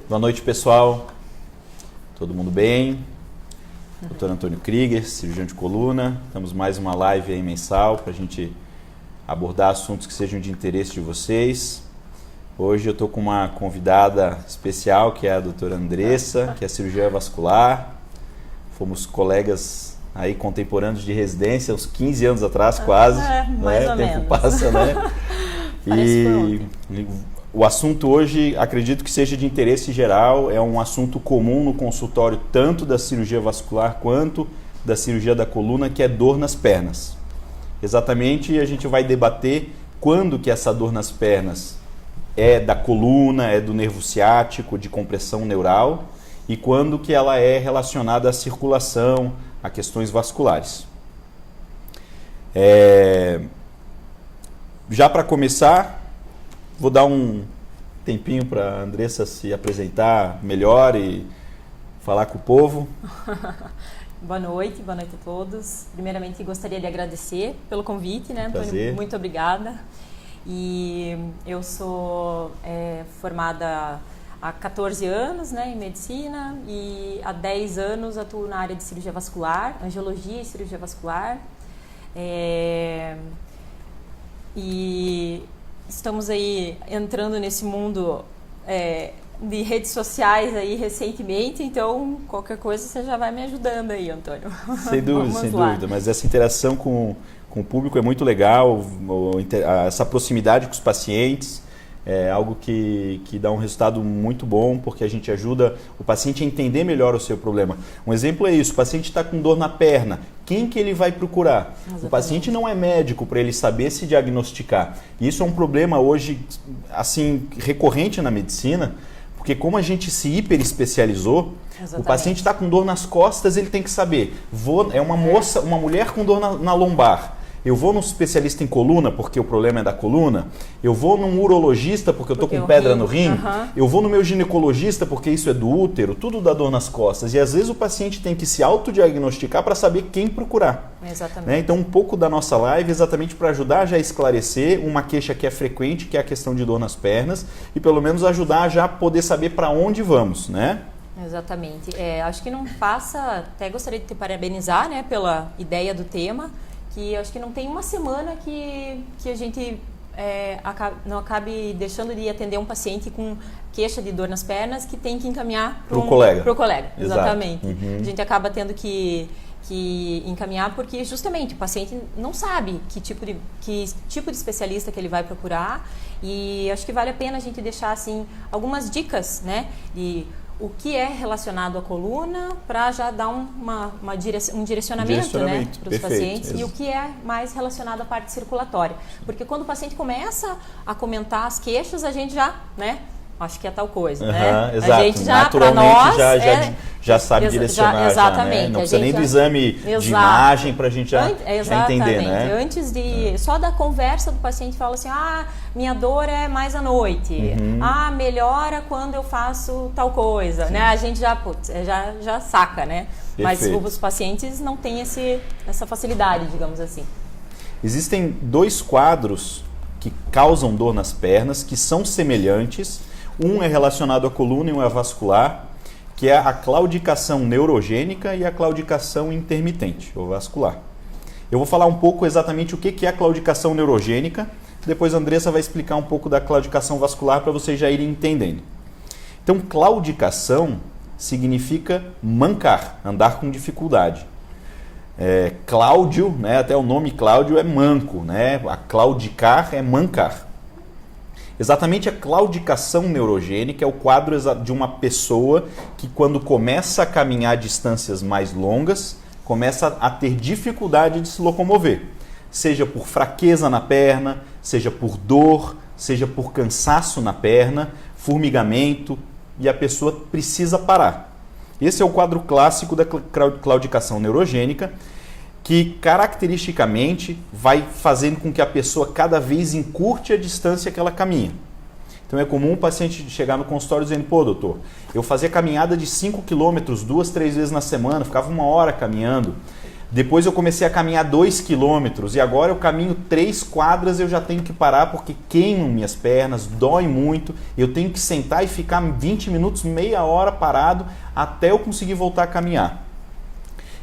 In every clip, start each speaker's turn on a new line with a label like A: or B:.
A: Boa noite, pessoal. Todo mundo bem? Dr. Antônio Krieger, cirurgião de coluna. Estamos mais uma live aí mensal para a gente abordar assuntos que sejam de interesse de vocês. Hoje eu estou com uma convidada especial, que é a doutora Andressa, que é cirurgiã vascular. Fomos colegas aí contemporâneos de residência, uns 15 anos atrás quase.
B: Mais ou
A: o tempo
B: menos.
A: passa, né? E o assunto hoje, acredito que seja de interesse geral, é um assunto comum no consultório, tanto da cirurgia vascular quanto da cirurgia da coluna, que é dor nas pernas. Exatamente, a gente vai debater quando que essa dor nas pernas é da coluna, é do nervo ciático, de compressão neural, e quando que ela é relacionada à circulação, a questões vasculares. Já para começar, vou dar um tempinho para a Andressa se apresentar melhor e falar com o povo.
B: Boa noite a todos. Primeiramente, gostaria de agradecer pelo convite, né, Antônio?
A: Prazer.
B: Muito obrigada. E eu sou formada há 14 anos, né, em medicina, e há 10 anos atuo na área de cirurgia vascular, angiologia e cirurgia vascular. E estamos aí entrando nesse mundo de redes sociais aí recentemente, então qualquer coisa você já vai me ajudando aí, Antônio.
A: Sem dúvida, sem dúvida, mas essa interação com o público é muito legal, essa proximidade com os pacientes é algo que dá um resultado muito bom, porque a gente ajuda o paciente a entender melhor o seu problema. Um exemplo é isso, o paciente está com dor na perna, quem que ele vai procurar? Exatamente. O paciente não é médico para ele saber se diagnosticar. E isso é um problema hoje assim, recorrente na medicina, porque como a gente se hiperespecializou, exatamente, o paciente está com dor nas costas, ele tem que saber, uma mulher com dor na lombar. Eu vou num especialista em coluna porque o problema é da coluna, eu vou num urologista porque eu estou com pedra no rim, eu vou no meu ginecologista porque isso é do útero, tudo dá dor nas costas. E às vezes o paciente tem que se autodiagnosticar para saber quem procurar.
B: Exatamente.
A: Né? Então um pouco da nossa live é exatamente para ajudar já a esclarecer uma queixa que é frequente, que é a questão de dor nas pernas, e pelo menos ajudar já a poder saber para onde vamos, né?
B: Exatamente. Acho que não passa, até gostaria de te parabenizar, né, pela ideia do tema, que acho que não tem uma semana que a gente não acabe deixando de atender um paciente com queixa de dor nas pernas que tem que encaminhar para o colega. Pro colega, exatamente. Uhum. A gente acaba tendo que encaminhar porque justamente o paciente não sabe que tipo de especialista que ele vai procurar, e acho que vale a pena a gente deixar assim algumas dicas, né, de o que é relacionado à coluna para já dar um direcionamento, né, para os pacientes, e o que é mais relacionado à parte circulatória. Porque quando o paciente começa a comentar as queixas, a gente já, né, acho que é tal coisa, né?
A: Exato.
B: A gente já,
A: naturalmente,
B: nós,
A: já sabe direcionar.
B: Exatamente.
A: Já, né? Não precisa nem do exame de imagem para a gente já entender, né?
B: Antes de só da conversa do paciente fala assim, minha dor é mais à noite, melhora quando eu faço tal coisa, né? A gente já saca, né? Perfeito. Mas os pacientes não têm essa facilidade, digamos assim.
A: Existem dois quadros que causam dor nas pernas, que são semelhantes. Um é relacionado à coluna e um é vascular, que é a claudicação neurogênica e a claudicação intermitente, ou vascular. Eu vou falar um pouco exatamente o que é a claudicação neurogênica, depois a Andressa vai explicar um pouco da claudicação vascular para vocês já irem entendendo. Então, claudicação significa mancar, andar com dificuldade. Cláudio, né, até o nome Cláudio é manco, né? A claudicar é mancar. Exatamente, a claudicação neurogênica é o quadro de uma pessoa que, quando começa a caminhar distâncias mais longas, começa a ter dificuldade de se locomover, seja por fraqueza na perna, seja por dor, seja por cansaço na perna, formigamento, e a pessoa precisa parar. Esse é o quadro clássico da claudicação neurogênica, que caracteristicamente vai fazendo com que a pessoa cada vez encurte a distância que ela caminha. Então é comum o paciente chegar no consultório dizendo, pô, doutor, eu fazia caminhada de 5 km 2, 3 vezes na semana, ficava 1 hora caminhando. Depois eu comecei a caminhar 2 quilômetros e agora eu caminho 3 quadras, eu já tenho que parar porque queimam minhas pernas, dói muito, eu tenho que sentar e ficar 20 minutos, meia hora parado até eu conseguir voltar a caminhar.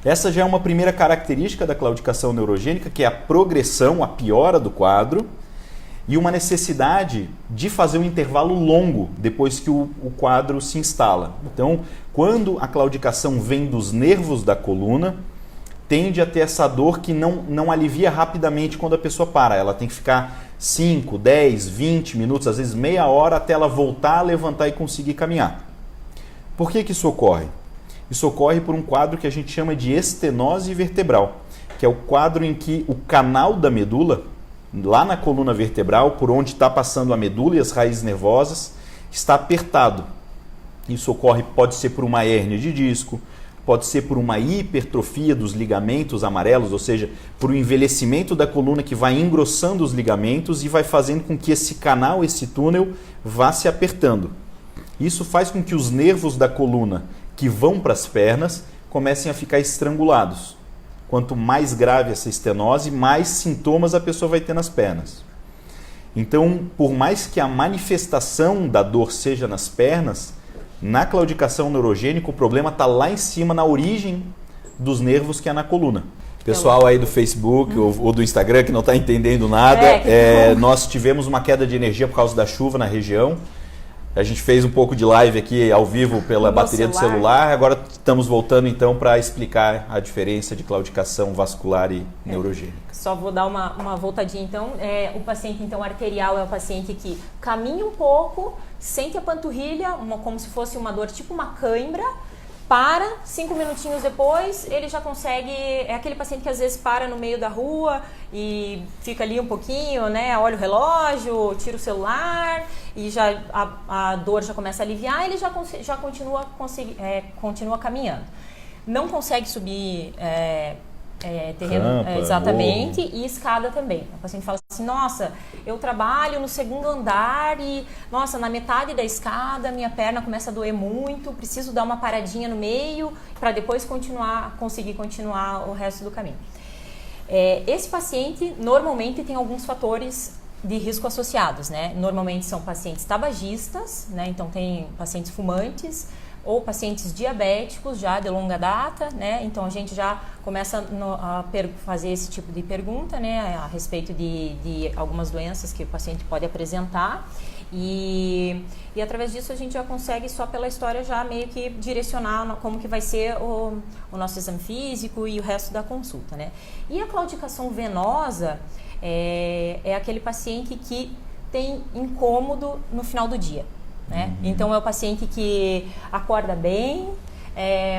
A: Essa já é uma primeira característica da claudicação neurogênica, que é a progressão, a piora do quadro, e uma necessidade de fazer um intervalo longo depois que o quadro se instala. Então, quando a claudicação vem dos nervos da coluna, tende a ter essa dor que não alivia rapidamente quando a pessoa para. Ela tem que ficar 5, 10, 20 minutos, às vezes meia hora, até ela voltar a levantar e conseguir caminhar. Por que isso ocorre? Isso ocorre por um quadro que a gente chama de estenose vertebral, que é o quadro em que o canal da medula, lá na coluna vertebral, por onde está passando a medula e as raízes nervosas, está apertado. Isso ocorre, pode ser por uma hérnia de disco, pode ser por uma hipertrofia dos ligamentos amarelos, ou seja, por um envelhecimento da coluna que vai engrossando os ligamentos e vai fazendo com que esse canal, esse túnel, vá se apertando. Isso faz com que os nervos da coluna que vão para as pernas comecem a ficar estrangulados. Quanto mais grave essa estenose, mais sintomas a pessoa vai ter nas pernas. Então, por mais que a manifestação da dor seja nas pernas, na claudicação neurogênica o problema está lá em cima, na origem dos nervos, que é na coluna. Pessoal aí do Facebook ou do Instagram que não está entendendo nada, nós tivemos uma queda de energia por causa da chuva na região. A gente fez um pouco de live aqui ao vivo pela bateria do celular. Agora estamos voltando então para explicar a diferença de claudicação vascular e neurogênica.
B: Só vou dar uma voltadinha então. O paciente então arterial é o paciente que caminha um pouco, sente a panturrilha, como se fosse uma dor, tipo uma cãibra, para, 5 minutinhos depois ele já consegue, é aquele paciente que às vezes para no meio da rua e fica ali um pouquinho, né, olha o relógio, tira o celular e já a dor já começa a aliviar, ele já continua caminhando. Não consegue subir terreno,
A: rampa,
B: exatamente,
A: morro.
B: E escada também. O paciente fala assim, nossa, eu trabalho no 2º andar e, nossa, na metade da escada minha perna começa a doer muito, preciso dar uma paradinha no meio para depois conseguir continuar o resto do caminho. Esse paciente normalmente tem alguns fatores de risco associados, né? Normalmente são pacientes tabagistas, né? Então tem pacientes fumantes, ou pacientes diabéticos já de longa data, né? Então a gente já começa a fazer esse tipo de pergunta, né? A respeito de algumas doenças que o paciente pode apresentar e através disso a gente já consegue só pela história já meio que direcionar como que vai ser o nosso exame físico e o resto da consulta, né? E a claudicação venosa é aquele paciente que tem incômodo no final do dia. Né? Então é o paciente que acorda bem,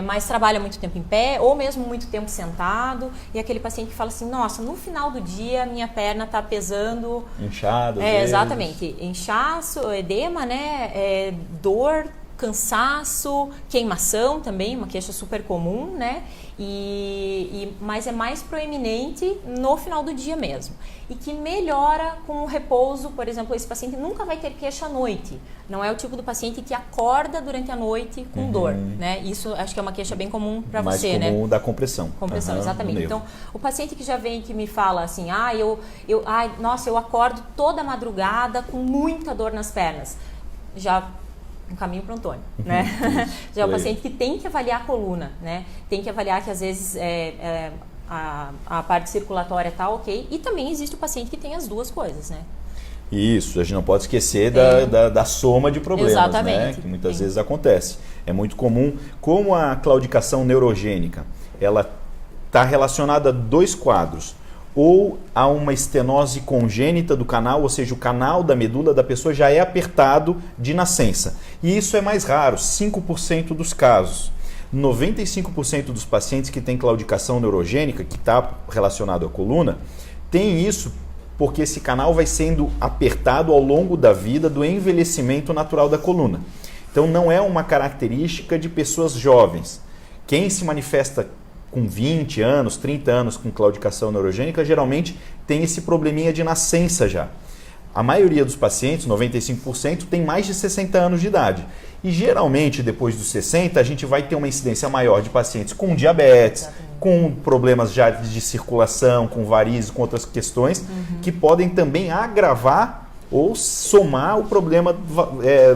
B: mas trabalha muito tempo em pé ou mesmo muito tempo sentado, e aquele paciente que fala assim, nossa, no final do dia minha perna está pesando,
A: inchado,
B: exatamente, inchaço, edema, né, dor, cansaço, queimação também, uma queixa super comum, né? Mas é mais proeminente no final do dia mesmo. E que melhora com o repouso, por exemplo, esse paciente nunca vai ter queixa à noite. Não é o tipo do paciente que acorda durante a noite com dor, né? Isso acho que é uma queixa bem comum para você, né?
A: Mais comum da compressão.
B: Compressão, exatamente. Então, o paciente que já vem que me fala assim, nossa, eu acordo toda madrugada com muita dor nas pernas. Já um caminho para o Antônio, né? Já é o paciente que tem que avaliar a coluna, né? Tem que avaliar que às vezes a parte circulatória está ok. E também existe o paciente que tem as duas coisas, né?
A: Isso, a gente não pode esquecer da soma de problemas,
B: exatamente,
A: né? Que muitas vezes acontece. É muito comum, como a claudicação neurogênica, ela está relacionada a 2 quadros. Ou a uma estenose congênita do canal, ou seja, o canal da medula da pessoa já é apertado de nascença. E isso é mais raro, 5% dos casos. 95% dos pacientes que têm claudicação neurogênica, que está relacionado à coluna, tem isso porque esse canal vai sendo apertado ao longo da vida do envelhecimento natural da coluna. Então não é uma característica de pessoas jovens. Quem se manifesta com 20 anos, 30 anos com claudicação neurogênica, geralmente tem esse probleminha de nascença já. A maioria dos pacientes, 95%, tem mais de 60 anos de idade. E geralmente, depois dos 60, a gente vai ter uma incidência maior de pacientes com diabetes, com problemas já de circulação, com varizes, com outras questões, que podem também agravar ou somar o problema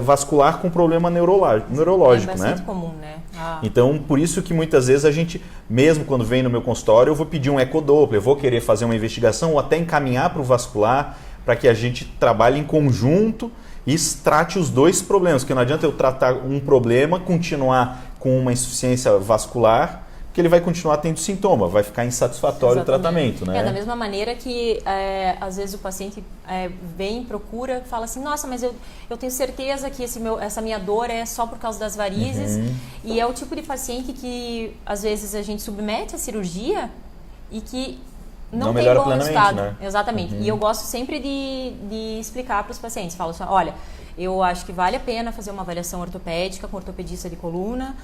A: vascular com o problema neurológico,
B: é bastante comum, né?
A: Então, por isso que muitas vezes a gente, mesmo quando vem no meu consultório, eu vou pedir um ecodoppler, eu vou querer fazer uma investigação ou até encaminhar para o vascular, para que a gente trabalhe em conjunto e trate os dois problemas, porque não adianta eu tratar um problema, continuar com uma insuficiência vascular, que ele vai continuar tendo sintoma, vai ficar insatisfatório o tratamento, né?
B: Da mesma maneira que às vezes o paciente vem, procura, fala assim, nossa, mas eu tenho certeza que essa minha dor é só por causa das varizes, e é o tipo de paciente que às vezes a gente submete à cirurgia e que não tem bom resultado. Né? Exatamente. E eu gosto sempre de explicar para os pacientes, falo assim, olha, eu acho que vale a pena fazer uma avaliação ortopédica com ortopedista de coluna,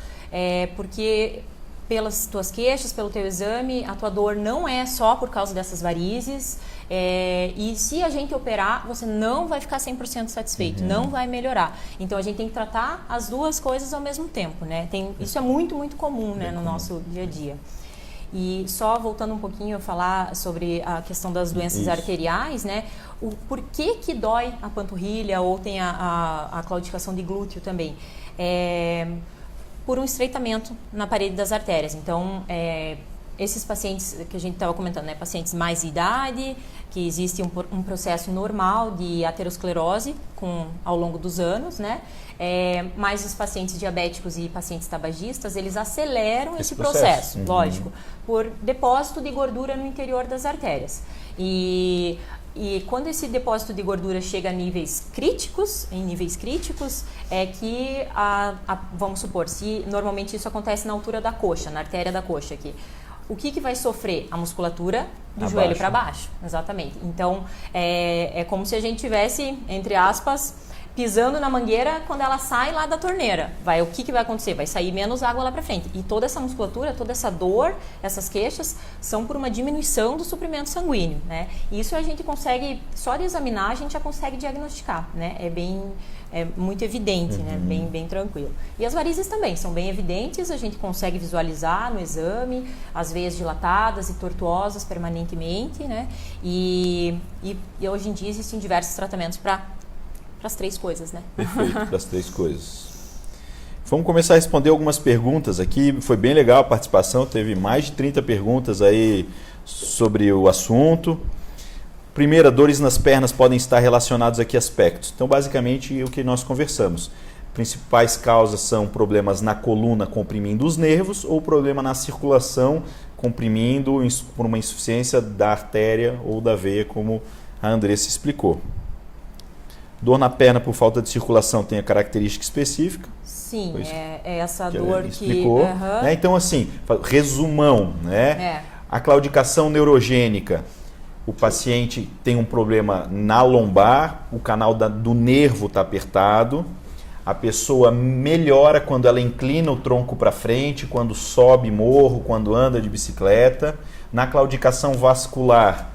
B: porque pelas tuas queixas, pelo teu exame, a tua dor não é só por causa dessas varizes, e se a gente operar, você não vai ficar 100% satisfeito, não vai melhorar. Então, a gente tem que tratar as duas coisas ao mesmo tempo, né? Isso é muito, muito comum, né, no nosso dia a dia. E só voltando um pouquinho a falar sobre a questão das doenças arteriais, né? O porquê que dói a panturrilha ou tem a claudicação de glúteo também? Por um estreitamento na parede das artérias. Então, esses pacientes que a gente estava comentando, né, pacientes mais de idade, que existe um processo normal de aterosclerose ao longo dos anos, né? Mas os pacientes diabéticos e pacientes tabagistas, eles aceleram esse processo, lógico, por depósito de gordura no interior das artérias. E quando esse depósito de gordura chega a níveis críticos, é que, vamos supor, se normalmente isso acontece na altura da coxa, na artéria da coxa aqui, o que vai sofrer? A musculatura do joelho para baixo, exatamente. Então, é como se a gente tivesse, entre aspas, pisando na mangueira quando ela sai lá da torneira. O que vai acontecer? Vai sair menos água lá para frente. E toda essa musculatura, toda essa dor, essas queixas, são por uma diminuição do suprimento sanguíneo, né? E isso a gente consegue, só de examinar, a gente já consegue diagnosticar, né? É muito evidente, né? Bem tranquilo. E as varizes também são bem evidentes, a gente consegue visualizar no exame, as veias dilatadas e tortuosas permanentemente, né? E hoje em dia existem diversos tratamentos para as três coisas, né?
A: Perfeito, para as três coisas. Vamos começar a responder algumas perguntas aqui. Foi bem legal a participação, teve mais de 30 perguntas aí sobre o assunto. Primeira, dores nas pernas podem estar relacionados a que aspectos? Então, basicamente, o que nós conversamos. Principais causas são problemas na coluna comprimindo os nervos ou problema na circulação comprimindo por uma insuficiência da artéria ou da veia, como a Andressa explicou. Dor na perna por falta de circulação tem a característica específica.
B: Sim, é essa dor que...
A: explicou. Né? Então, assim, resumão, né? A claudicação neurogênica. O paciente tem um problema na lombar, o canal do nervo está apertado. A pessoa melhora quando ela inclina o tronco para frente, quando sobe morro, quando anda de bicicleta. Na claudicação vascular,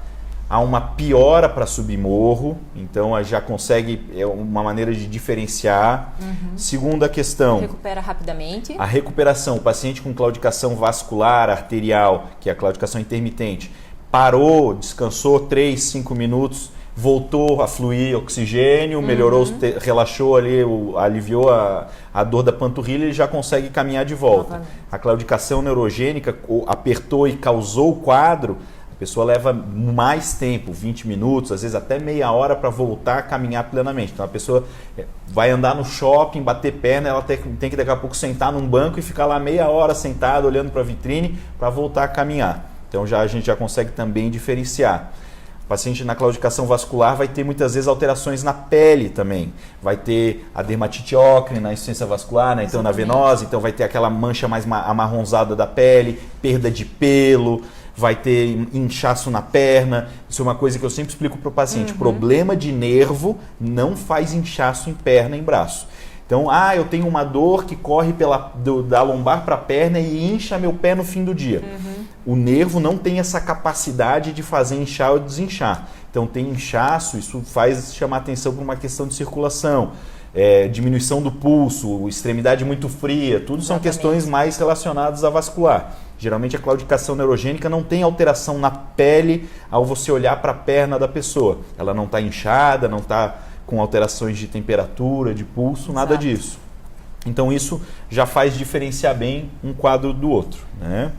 A: há uma piora para subir morro, então já consegue, uma maneira de diferenciar. Segunda questão.
B: Recupera rapidamente.
A: A recuperação, o paciente com claudicação vascular, arterial, que é a claudicação intermitente, parou, descansou 3, 5 minutos, voltou a fluir oxigênio, melhorou, relaxou ali, aliviou a dor da panturrilha, ele já consegue caminhar de volta.
B: Novamente.
A: A claudicação neurogênica apertou e causou o quadro, a pessoa leva mais tempo, 20 minutos, às vezes até meia hora para voltar a caminhar plenamente. Então a pessoa vai andar no shopping, bater perna, ela tem que daqui a pouco sentar num banco e ficar lá meia hora sentada olhando para a vitrine para voltar a caminhar. Então a gente já consegue também diferenciar. O paciente na claudicação vascular vai ter muitas vezes alterações na pele também. Vai ter a dermatite ocre na insuficiência vascular, né? Então na venosa, então vai ter aquela mancha mais amarronzada da pele, perda de pelo, vai ter inchaço na perna. Isso é uma coisa que eu sempre explico para o paciente. Problema de nervo não faz inchaço em perna, em braço. Então, eu tenho uma dor que corre da lombar para a perna e incha meu pé no fim do dia. O nervo não tem essa capacidade de fazer inchar ou desinchar. Então, tem inchaço, isso faz chamar atenção para uma questão de circulação, diminuição do pulso, extremidade muito fria, tudo são questões mais relacionadas à vascular. Geralmente a claudicação neurogênica não tem alteração na pele ao você olhar para a perna da pessoa. Ela não está inchada, não está com alterações de temperatura, de pulso, nada disso. Então isso já faz diferenciar bem um quadro do outro, né?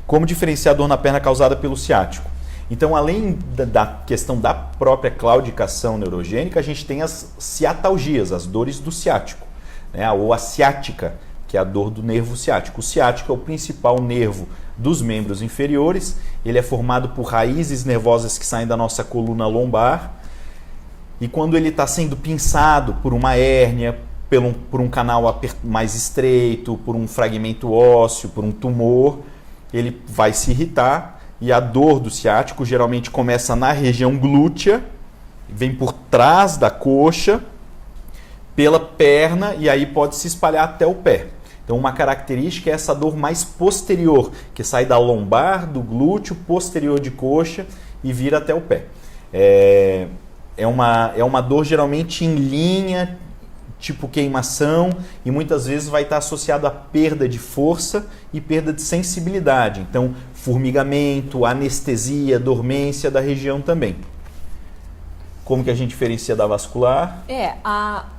A: Como diferenciar a dor na perna causada pelo ciático? Então, além da questão da própria claudicação neurogênica, a gente tem as ciatalgias, as dores do ciático, né? Ou a ciática, que é a dor do nervo ciático. O ciático é o principal nervo dos membros inferiores, ele é formado por raízes nervosas que saem da nossa coluna lombar, e quando ele está sendo pinçado por uma hérnia, por um canal mais estreito, por um fragmento ósseo, por um tumor, ele vai se irritar, e a dor do ciático geralmente começa na região glútea, vem por trás da coxa, pela perna, e aí pode se espalhar até o pé. Então uma característica é essa dor mais posterior, que sai da lombar, do glúteo, posterior de coxa e vira até o pé. É uma dor geralmente em linha, tipo queimação, e muitas vezes vai estar associado a perda de força e perda de sensibilidade. Então, formigamento, anestesia, dormência da região também. Como que a gente diferencia da vascular?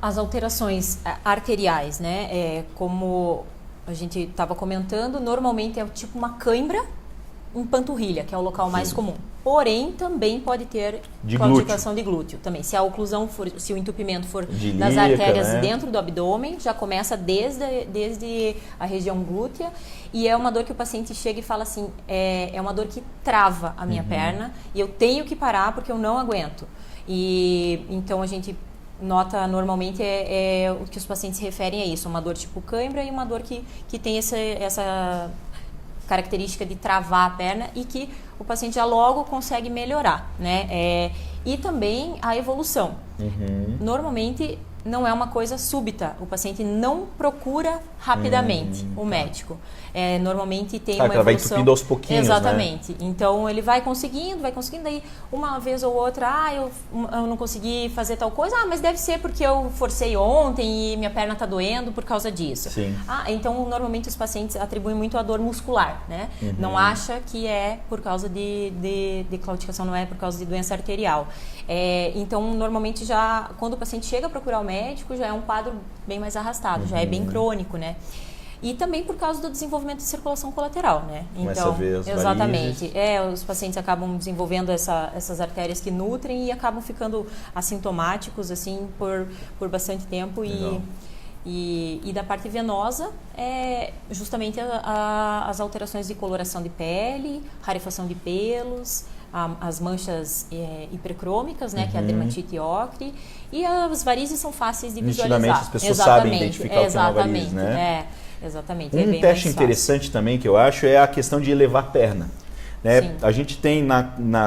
B: As alterações arteriais, né? Como a gente estava comentando, normalmente é tipo uma cãibra em panturrilha, que é o local mais comum. Porém, também pode ter claudicação de glúteo também. Se a oclusão for, se o entupimento for das artérias, né, dentro do abdômen, já começa desde a região glútea, e é uma dor que o paciente chega e fala assim, é uma dor que trava a minha perna e eu tenho que parar porque eu não aguento. E então a gente nota normalmente o que os pacientes se referem a isso, uma dor tipo cãibra e uma dor que tem essa característica de travar a perna e que o paciente já logo consegue melhorar, né? E também a evolução. Normalmente não é uma coisa súbita, o paciente não procura rapidamente o médico. Normalmente tem uma evolução.
A: Vai entupindo aos pouquinhos,
B: exatamente.
A: Né?
B: Então ele vai conseguindo, aí uma vez ou outra, eu não consegui fazer tal coisa, mas deve ser porque eu forcei ontem e minha perna está doendo por causa disso.
A: Sim.
B: Então normalmente os pacientes atribuem muito a dor muscular, né? Não acha que é por causa de claudicação, não é por causa de doença arterial. Então normalmente já quando o paciente chega a procurar o médico já é um quadro bem mais arrastado, já é bem crônico, né? E também por causa do desenvolvimento de circulação colateral, né?
A: Começa a ver as
B: exatamente. Os pacientes acabam desenvolvendo essas artérias que nutrem e acabam ficando assintomáticos assim por bastante tempo. E da parte venosa é justamente as alterações de coloração de pele, rarefação de pelos, as manchas hipercrômicas, né, que é a dermatite ocre, e as varizes são fáceis de visualizar.
A: Nitidamente as pessoas sabem identificar o que é uma variz, né?
B: Exatamente.
A: Um teste interessante também que eu acho é a questão de elevar a perna. Né? A gente tem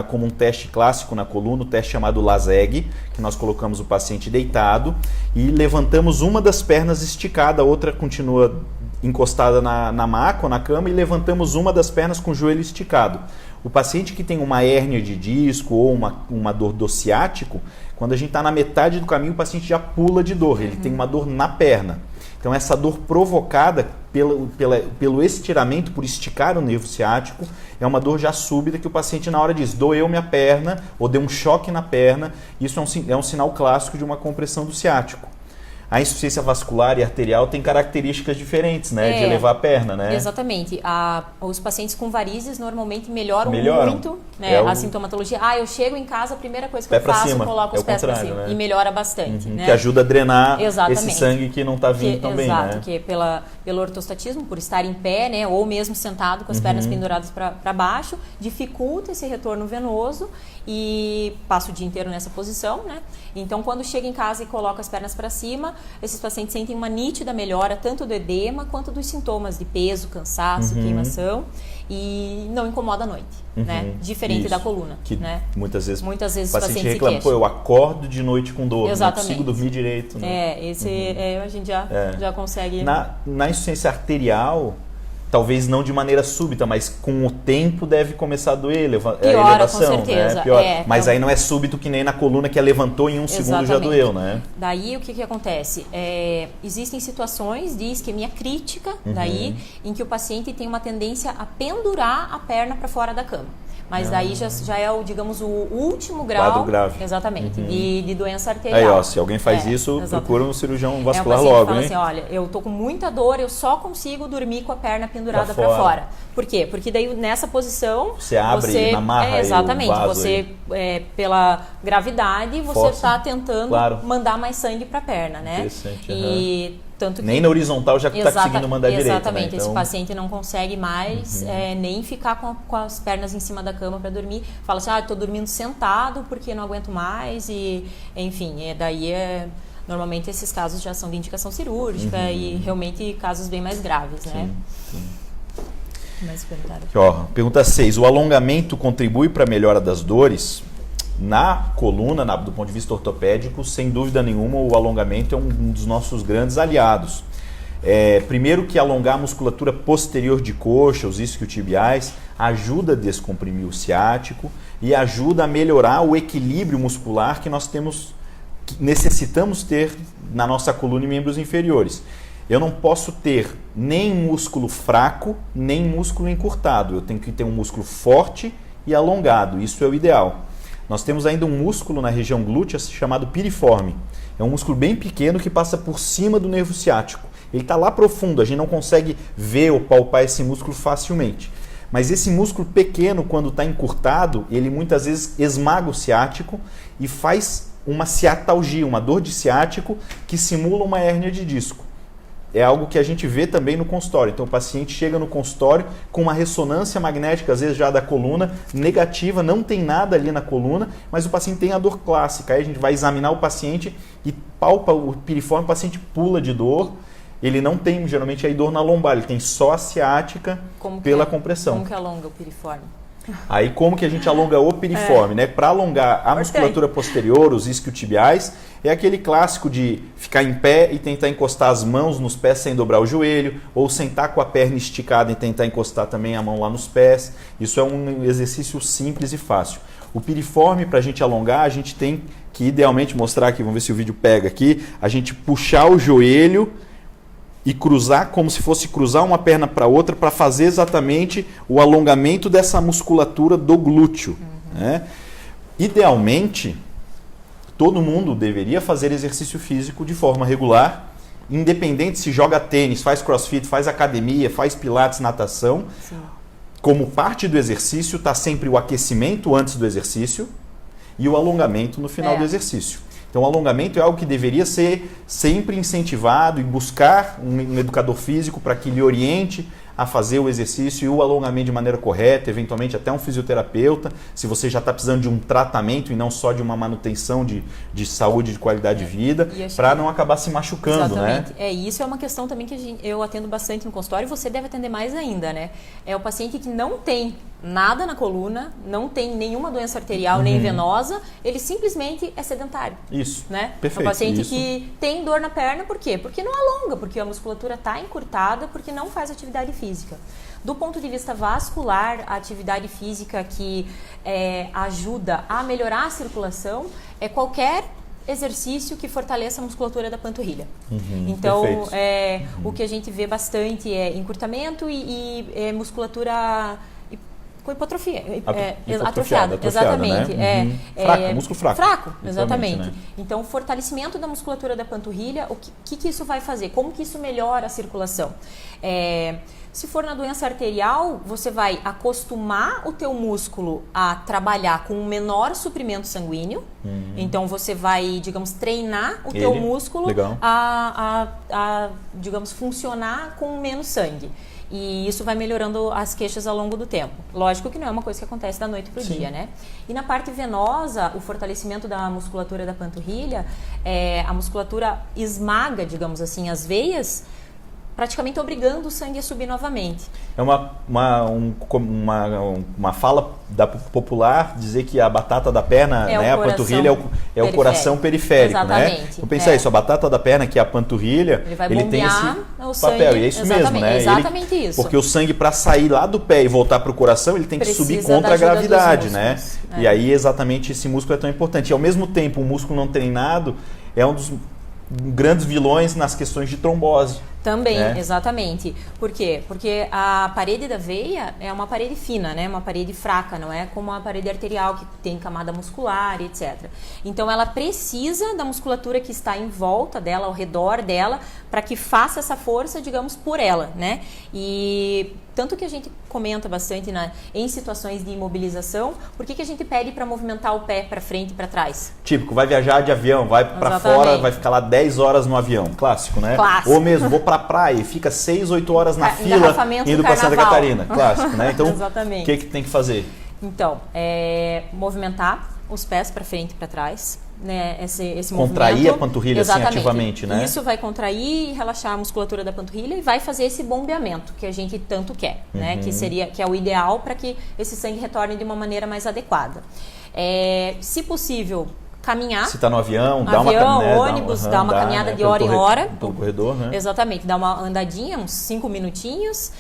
A: como um teste clássico na coluna o teste chamado LASEG, que nós colocamos o paciente deitado e levantamos uma das pernas esticada, a outra continua encostada na maca ou na cama, e levantamos uma das pernas com o joelho esticado. O paciente que tem uma hérnia de disco ou uma dor do ciático, quando a gente está na metade do caminho, o paciente já pula de dor, ele tem uma dor na perna. Então essa dor provocada pelo estiramento, por esticar o nervo ciático, é uma dor já súbita que o paciente na hora diz, doeu minha perna, ou deu um choque na perna. Isso é um sinal clássico de uma compressão do ciático. A insuficiência vascular e arterial tem características diferentes, né? De elevar a perna, né?
B: Exatamente. Os pacientes com varizes normalmente melhoram muito, né? A sintomatologia. Eu chego em casa, a primeira coisa que eu faço, eu coloco os pés para cima. Né? E melhora bastante. Né?
A: Que ajuda a drenar esse sangue que não está vindo tão bem, né?
B: Exato, que pelo ortostatismo, por estar em pé, né? Ou mesmo sentado com as pernas penduradas para baixo, dificulta esse retorno venoso e passa o dia inteiro nessa posição, né? Então, quando chega em casa e coloca as pernas para cima, esses pacientes sentem uma nítida melhora tanto do edema quanto dos sintomas de peso, cansaço, queimação, e não incomoda à noite, né? Diferente da coluna,
A: que
B: né?
A: Muitas vezes
B: o paciente
A: reclama, eu acordo de noite com dor, não consigo dormir direito. Né?
B: A gente já consegue...
A: Na insuficiência arterial, talvez não de maneira súbita, mas com o tempo deve começar a doer
B: Piora,
A: a elevação,
B: com certeza.
A: né? Piora. Mas
B: então,
A: aí não é súbito que nem na coluna que levantou em um segundo já doeu, né?
B: Daí o que acontece? Existem situações de isquemia crítica, daí, em que o paciente tem uma tendência a pendurar a perna para fora da cama. Mas daí já é o, digamos, o último grau.
A: Quadro grave.
B: Exatamente, de doença arterial.
A: Aí, ó, se alguém faz isso,
B: exatamente.
A: Procura um cirurgião vascular
B: o
A: logo,
B: fala
A: hein?
B: assim, olha, eu tô com muita dor, eu só consigo dormir com a perna pendurada para fora. Por quê? Porque daí nessa posição
A: você abre, amarra
B: exatamente,
A: o vaso
B: você pela gravidade você está tentando mandar mais sangue para a perna, né?
A: Interessante.
B: E tanto que,
A: nem na horizontal já está conseguindo mandar direito.
B: Exatamente,
A: né? Então,
B: esse paciente não consegue mais nem ficar com as pernas em cima da cama para dormir. Fala assim, estou dormindo sentado porque não aguento mais e, enfim, daí normalmente esses casos já são de indicação cirúrgica e realmente casos bem mais graves, né?
A: Sim.
B: Mais comentário.
A: Aqui, ó, pergunta 6. O alongamento contribui para a melhora das dores? Na coluna, do ponto de vista ortopédico, sem dúvida nenhuma, o alongamento é um dos nossos grandes aliados. Primeiro que alongar a musculatura posterior de coxa, os isquiotibiais, ajuda a descomprimir o ciático e ajuda a melhorar o equilíbrio muscular que necessitamos ter na nossa coluna e membros inferiores. Eu não posso ter nem músculo fraco, nem músculo encurtado. Eu tenho que ter um músculo forte e alongado. Isso é o ideal. Nós temos ainda um músculo na região glútea chamado piriforme. É um músculo bem pequeno que passa por cima do nervo ciático. Ele está lá profundo, a gente não consegue ver ou palpar esse músculo facilmente. Mas esse músculo pequeno, quando está encurtado, ele muitas vezes esmaga o ciático e faz uma ciatalgia, uma dor de ciático que simula uma hérnia de disco. É algo que a gente vê também no consultório. Então o paciente chega no consultório com uma ressonância magnética, às vezes já da coluna, negativa, não tem nada ali na coluna, mas o paciente tem a dor clássica. Aí a gente vai examinar o paciente e palpa o piriforme, o paciente pula de dor. Ele não tem, geralmente, aí dor na lombar, ele tem só a ciática pela compressão.
B: Como que alonga o piriforme?
A: Aí como que a gente alonga o piriforme, né? Para alongar a musculatura posterior, os isquiotibiais, é aquele clássico de ficar em pé e tentar encostar as mãos nos pés sem dobrar o joelho, ou sentar com a perna esticada e tentar encostar também a mão lá nos pés. Isso é um exercício simples e fácil. O piriforme, para a gente alongar, a gente tem que idealmente mostrar aqui, vamos ver se o vídeo pega aqui, a gente puxar o joelho e cruzar como se fosse cruzar uma perna para outra para fazer exatamente o alongamento dessa musculatura do glúteo. Né? Idealmente, todo mundo deveria fazer exercício físico de forma regular, independente se joga tênis, faz crossfit, faz academia, faz pilates, natação. Sim. Como parte do exercício está sempre o aquecimento antes do exercício e o alongamento no final do exercício. Então, o alongamento é algo que deveria ser sempre incentivado e buscar um educador físico para que lhe oriente a fazer o exercício e o alongamento de maneira correta, eventualmente até um fisioterapeuta, se você já está precisando de um tratamento e não só de uma manutenção de saúde, de qualidade de vida, para não acabar se machucando,
B: exatamente.
A: Né?
B: Isso é uma questão também que eu atendo bastante no consultório e você deve atender mais ainda, né? É o paciente que não tem nada na coluna, não tem nenhuma doença arterial nem venosa, ele simplesmente é sedentário.
A: Isso,
B: né?
A: Perfeito.
B: É um paciente que tem dor na perna, por quê? Porque não alonga, porque a musculatura está encurtada, porque não faz atividade física. Do ponto de vista vascular, a atividade física que ajuda a melhorar a circulação é qualquer exercício que fortaleça a musculatura da panturrilha. Então, o que a gente vê bastante é encurtamento e musculatura com hipotrofia. Atrofiada, exatamente.
A: Né? Fraco, músculo fraco.
B: Fraco, exatamente.
A: Né?
B: Então, o fortalecimento da musculatura da panturrilha, o que isso vai fazer? Como que isso melhora a circulação? Se for na doença arterial, você vai acostumar o teu músculo a trabalhar com um menor suprimento sanguíneo. Então, você vai, digamos, treinar o teu músculo a, digamos, funcionar com menos sangue. E isso vai melhorando as queixas ao longo do tempo. Lógico que não é uma coisa que acontece da noite para o dia, né? E na parte venosa, o fortalecimento da musculatura da panturrilha, a musculatura esmaga, digamos assim, as veias praticamente obrigando o sangue a subir novamente.
A: É uma fala popular dizer que a batata da perna, né, a panturrilha é o coração periférico,
B: exatamente,
A: né? Então pensa isso, a batata da perna, que é a panturrilha, ele tem esse papel, e é isso mesmo, né?
B: Exatamente isso.
A: Porque o sangue, para sair lá do pé e voltar para o coração, ele tem que subir contra a gravidade, né? E aí exatamente esse músculo é tão importante. E ao mesmo tempo, o músculo não treinado é um dos grandes vilões nas questões de trombose.
B: Também, exatamente. Por quê? Porque a parede da veia é uma parede fina, né? Uma parede fraca, não é como a parede arterial, que tem camada muscular, etc. Então, ela precisa da musculatura que está em volta dela, ao redor dela, para que faça essa força, digamos, por ela, né? E tanto que a gente comenta bastante em situações de imobilização, por que a gente pede para movimentar o pé para frente e para trás?
A: Típico, vai viajar de avião, vai para fora, vai ficar lá 10 horas no avião. Clássico, né?
B: Clássico.
A: Ou mesmo, vou para a praia e fica 6, 8 horas na fila indo para Santa Catarina. Clássico, né? Então, o que tem que fazer?
B: Então, movimentar os pés para frente e para trás. Né, esse
A: contrair
B: movimento.
A: A panturrilha assim ativamente, né?
B: Isso vai contrair e relaxar a musculatura da panturrilha e vai fazer esse bombeamento que a gente tanto quer, né? Que é o ideal para que esse sangue retorne de uma maneira mais adequada. Se possível, caminhar.
A: Se está no avião, dá uma caminhada.
B: Ônibus, dá uma caminhada de hora em hora.
A: Pelo corredor, né?
B: Exatamente, dá uma andadinha, uns 5 minutinhos.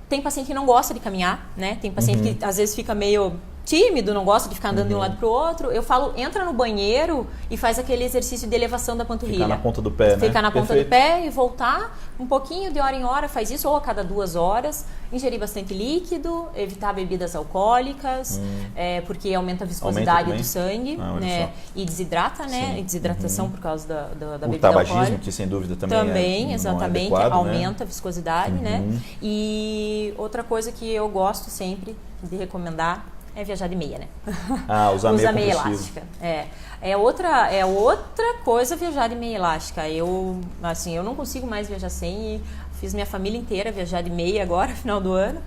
B: Tem paciente que não gosta de caminhar, né? Tem paciente que às vezes fica meio tímido, não gosta de ficar andando de um lado para o outro. Eu falo, entra no banheiro e faz aquele exercício de elevação da panturrilha.
A: Ficar na ponta do pé, né?
B: Ficar na ponta do pé e voltar um pouquinho de hora em hora, faz isso, ou a cada 2 horas. Ingerir bastante líquido, evitar bebidas alcoólicas, porque aumenta a viscosidade do sangue, né? E desidrata, né? E desidratação por causa da bebida alcoólica. O tabagismo,
A: que sem dúvida também
B: exatamente,
A: adequado,
B: aumenta a viscosidade, né? E outra coisa que eu gosto sempre de recomendar é viajar de meia, né?
A: Usar
B: meia elástica. É outra coisa viajar de meia elástica. Eu não consigo mais viajar sem. Fiz minha família inteira viajar de meia agora, final do ano.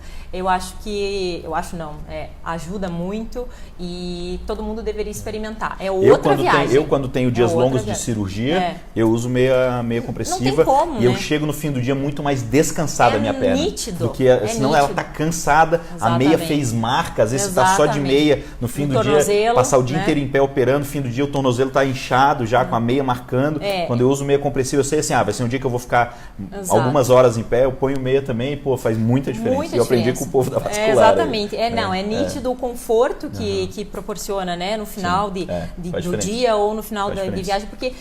B: Ajuda muito e todo mundo deveria experimentar. É outra viagem.
A: Eu, quando tenho dias longos de cirurgia, eu uso meia compressiva.
B: Não tem como,
A: e eu chego no fim do dia muito mais descansada a minha perna.
B: Nítido.
A: Senão ela está cansada, a meia fez marca, às vezes você está só de meia no fim do dia, passar o dia inteiro em pé operando, no fim do dia o tornozelo está inchado já com a meia marcando. Quando eu uso meia compressiva, eu sei assim, vai ser um dia que eu vou ficar algumas horas em pé, eu ponho meia também e faz muita diferença. Eu aprendi com o povo da vascular.
B: Exatamente. É nítido o conforto que proporciona, né? No final do dia ou no final de viagem. Porque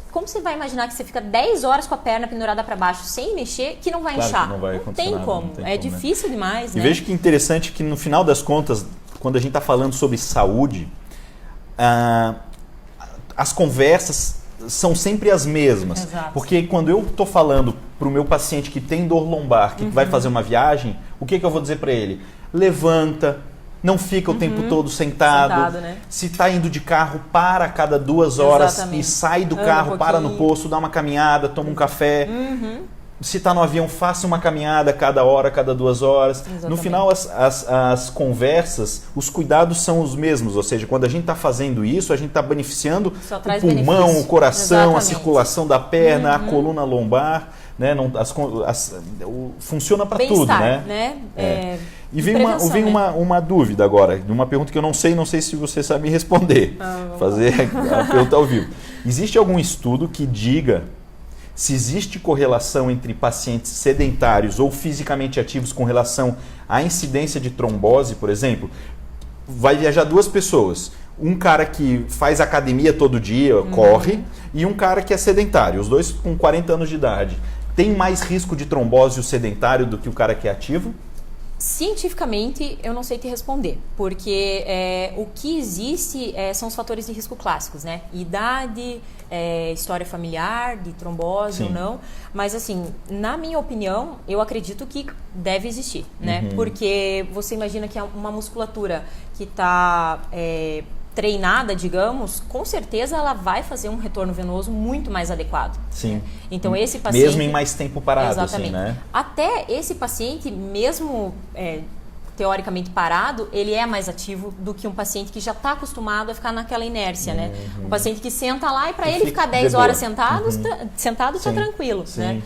B: como você vai imaginar que você fica 10 horas com a perna pendurada para baixo sem mexer, que não vai inchar? Não tem como. É difícil demais, né?
A: E veja que interessante que no final das contas, quando a gente está falando sobre saúde, as conversas são sempre as mesmas.
B: Exato.
A: Porque quando eu estou falando para o meu paciente que tem dor lombar, que vai fazer uma viagem, o que eu vou dizer para ele? Levanta, não fica o tempo todo sentado. Né? Se está indo de carro, para a cada 2 horas e sai do carro, para no posto, dá uma caminhada, toma um café. Se está no avião, faça uma caminhada cada hora, cada 2 horas. Exatamente. No final, as conversas, os cuidados são os mesmos. Ou seja, quando a gente está fazendo isso, a gente está beneficiando o pulmão, o coração, a circulação da perna, a coluna lombar. Né? Funciona para tudo, né? E vem uma dúvida agora, de uma pergunta que eu não sei se você sabe me responder. Fazer a pergunta ao vivo. Existe algum estudo que diga se existe correlação entre pacientes sedentários ou fisicamente ativos com relação à incidência de trombose, por exemplo? Vai viajar 2 pessoas. Um cara que faz academia todo dia, corre, e um cara que é sedentário. Os 2 com 40 anos de idade. Tem mais risco de trombose o sedentário do que o cara que é ativo?
B: Cientificamente, eu não sei te responder, porque o que existe são os fatores de risco clássicos, né? Idade, história familiar, de trombose ou não. Mas, assim, na minha opinião, eu acredito que deve existir, né? Porque você imagina que é uma musculatura que está treinada, digamos, com certeza ela vai fazer um retorno venoso muito mais adequado.
A: Sim.
B: Então esse paciente...
A: Mesmo em mais tempo parado,
B: exatamente.
A: Assim, né?
B: Até esse paciente, mesmo teoricamente parado, ele é mais ativo do que um paciente que já está acostumado a ficar naquela inércia, né? Um paciente que senta lá e para ele ficar 10 horas sentado está tranquilo, né?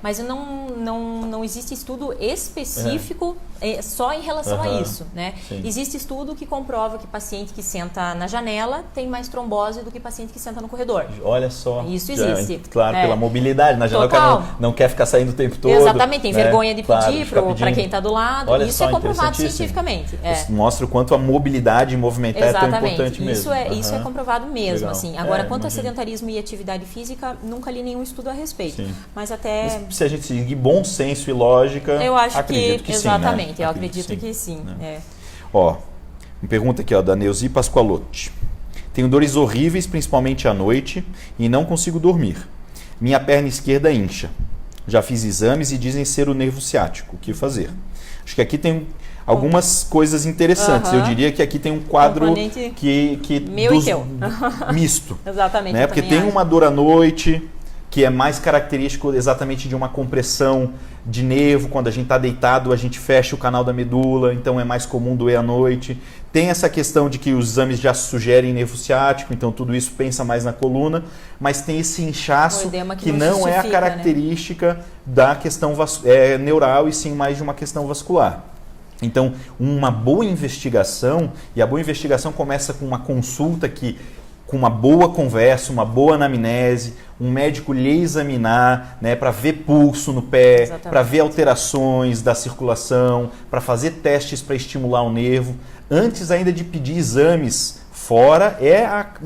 B: Mas não existe estudo específico só em relação a isso, né? Existe estudo que comprova que paciente que senta na janela tem mais trombose do que paciente que senta no corredor.
A: Olha só.
B: Isso existe.
A: Claro, pela mobilidade. Na janela o cara não quer ficar saindo o tempo todo.
B: Exatamente, tem vergonha de
A: claro,
B: pedir para quem está do lado.
A: Olha
B: isso
A: só,
B: é comprovado cientificamente.
A: Isso mostra o quanto a mobilidade e movimentar é tão importante mesmo.
B: Isso é comprovado mesmo.
A: Legal.
B: Assim. Agora, quanto a sedentarismo e atividade física, nunca li nenhum estudo a respeito. Mas até...
A: Mas se a gente seguir bom senso e lógica,
B: eu acho
A: acredito que
B: exatamente,
A: sim, né?
B: Eu acredito que sim.
A: Ó, uma pergunta aqui, ó, da Neuzi Pascoalotti. Tenho dores horríveis, principalmente à noite, e não consigo dormir. Minha perna esquerda incha. Já fiz exames e dizem ser o nervo ciático. O que fazer? Acho que aqui tem algumas coisas interessantes. Eu diria que aqui tem um quadro que
B: meu e teu.
A: Misto.
B: Exatamente.
A: Né? Porque tem uma dor à noite, que é mais característico exatamente de uma compressão de nervo. Quando a gente está deitado, a gente fecha o canal da medula, então é mais comum doer à noite. Tem essa questão de que os exames já sugerem nervo ciático, então tudo isso pensa mais na coluna, mas tem esse inchaço que não é a característica da questão neural, e sim mais de uma questão vascular. Então, uma boa investigação, e a boa investigação começa com uma consulta com uma boa conversa, uma boa anamnese, um médico lhe examinar, né, para ver pulso no pé, para ver alterações da circulação, para fazer testes para estimular o nervo. Antes ainda de pedir exames fora,